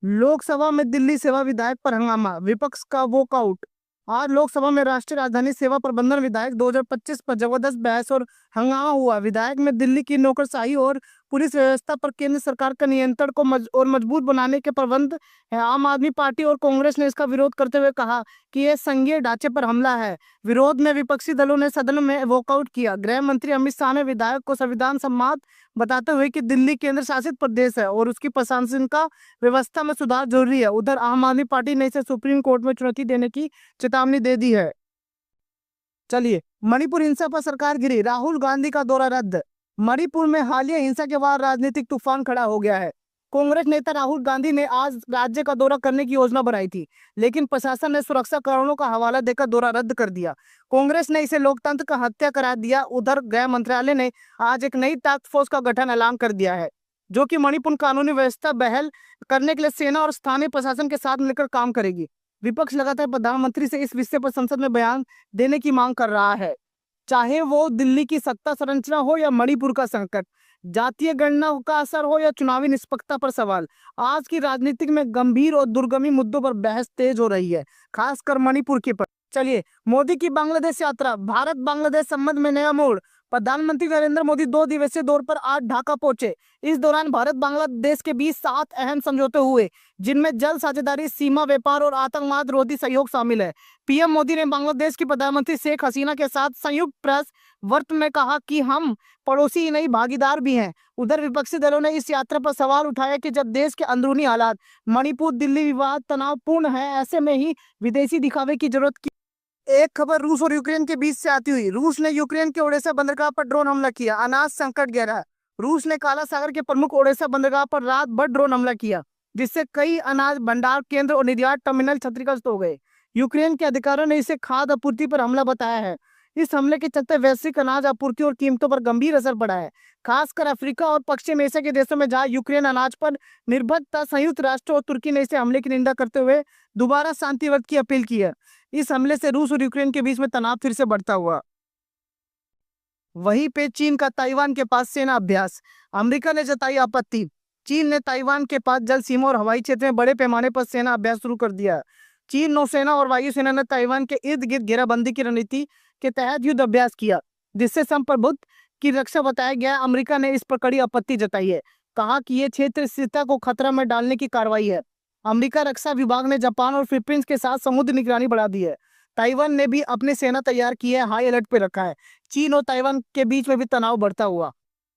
लोकसभा में दिल्ली सेवा विधायक पर हंगामा, विपक्ष का वॉकआउट। आज लोकसभा में राष्ट्रीय राजधानी सेवा प्रबंधन विधायक 2025 पर जबरदस्त बहस और हंगामा हुआ। विधायक में दिल्ली की नौकरशाही और पुलिस व्यवस्था पर केंद्र सरकार का नियंत्रण को मजबूत बनाने के प्रबंध है। आम आदमी पार्टी और कांग्रेस ने इसका विरोध करते हुए कहा कि यह संघीय ढांचे पर हमला है। विरोध में विपक्षी दलों ने सदन में वॉकआउट किया। गृह मंत्री अमित शाह ने विधायक को संविधान सम्मत बताते हुए कि दिल्ली केंद्र शासित प्रदेश है और उसकी प्रशासनिक व्यवस्था में सुधार जरूरी है। उधर आम आदमी पार्टी ने इसे सुप्रीम कोर्ट में चुनौती देने की चेतावनी दे दी है। चलिए, मणिपुर हिंसा पर सरकार गिरी, राहुल गांधी का दौरा रद्द। मणिपुर में हालिया हिंसा के बाद राजनीतिक तूफान खड़ा हो गया है। कांग्रेस नेता राहुल गांधी ने आज राज्य का दौरा करने की योजना बनाई थी, लेकिन प्रशासन ने सुरक्षा कारणों का हवाला देकर दौरा रद्द कर दिया। कांग्रेस ने इसे लोकतंत्र का हत्या करार दिया। उधर गृह मंत्रालय ने आज एक नई टास्क फोर्स का गठन ऐलान कर दिया है, जो कि मणिपुर कानूनी व्यवस्था बहाल करने के लिए सेना और स्थानीय प्रशासन के साथ मिलकर काम करेगी। विपक्ष लगातार प्रधानमंत्री से इस विषय पर संसद में बयान देने की मांग कर रहा है, चाहे वो दिल्ली की सत्ता संरचना हो या मणिपुर का संकट, जातीय गणना का असर हो या चुनावी निष्पक्षता पर सवाल। आज की राजनीति में गंभीर और दुर्गमी मुद्दों पर बहस तेज हो रही है, खासकर मणिपुर के पर। चलिए, मोदी की बांग्लादेश यात्रा, भारत बांग्लादेश संबंध में नया मोड़। प्रधानमंत्री नरेंद्र मोदी 2 दिवसीय दौरे पर आज ढाका पहुंचे। इस दौरान भारत बांग्लादेश के बीच 7 अहम समझौते हुए, जिनमें जल साझेदारी, सीमा व्यापार और आतंकवाद रोधी सहयोग शामिल है। पीएम मोदी ने बांग्लादेश की प्रधानमंत्री शेख हसीना के साथ संयुक्त प्रेस वार्ता में कहा कि हम पड़ोसी ही नहीं, भागीदार भी हैं। उधर विपक्षी दलों ने इस यात्रा पर सवाल उठाया कि जब देश के अंदरूनी हालात, मणिपुर दिल्ली विवाद तनावपूर्ण है, ऐसे में ही विदेशी दिखावे की जरूरत की। एक खबर रूस और यूक्रेन के बीच से आती हुई। रूस ने यूक्रेन के ओडेसा बंदरगाह पर ड्रोन हमला किया, अनाज संकट गहरा। रूस ने काला सागर के प्रमुख ओडेसा बंदरगाह पर रात भर ड्रोन हमला किया, जिससे कई अनाज भंडार केंद्र और निर्यात टर्मिनल क्षतिग्रस्त हो गए। यूक्रेन के अधिकारियों ने इसे खाद्य आपूर्ति पर हमला बताया है। इस हमले के चलते वैश्विक अनाज आपूर्ति और कीमतों पर गंभीर असर पड़ा है, खासकर अफ्रीका और पश्चिम एशिया के देशों में, जहां यूक्रेन अनाज पर निर्भर था। संयुक्त राष्ट्र और तुर्की ने इसे हमले की निंदा करते हुए दोबारा शांति व्रत की अपील की है। इस हमले से रूस और यूक्रेन के बीच में तनाव फिर से बढ़ता हुआ। वहीं पे चीन का ताइवान के पास सेना अभ्यास, अमेरिका ने जताई आपत्ति। चीन ने ताइवान के पास जल सीमा और हवाई क्षेत्र में बड़े पैमाने पर सेना अभ्यास शुरू कर दिया। चीन नौसेना और वायुसेना ने ताइवान के इर्द गिर्द घेराबंदी की रणनीति के तहत युद्ध अभ्यास किया, जिससे संप्रभुत्व की रक्षा बताया गया। अमेरिका ने इस पर कड़ी आपत्ति जताई है, कहा कि यह क्षेत्र स्थिरता को खतरा में डालने की कार्रवाई है। अमेरिका रक्षा विभाग ने जापान और फिलीपींस के साथ समुद्र निगरानी बढ़ा दी है। ताइवान ने भी अपनी सेना तैयार की है, हाई अलर्ट पे रखा है। चीन और ताइवान के बीच में भी तनाव बढ़ता हुआ।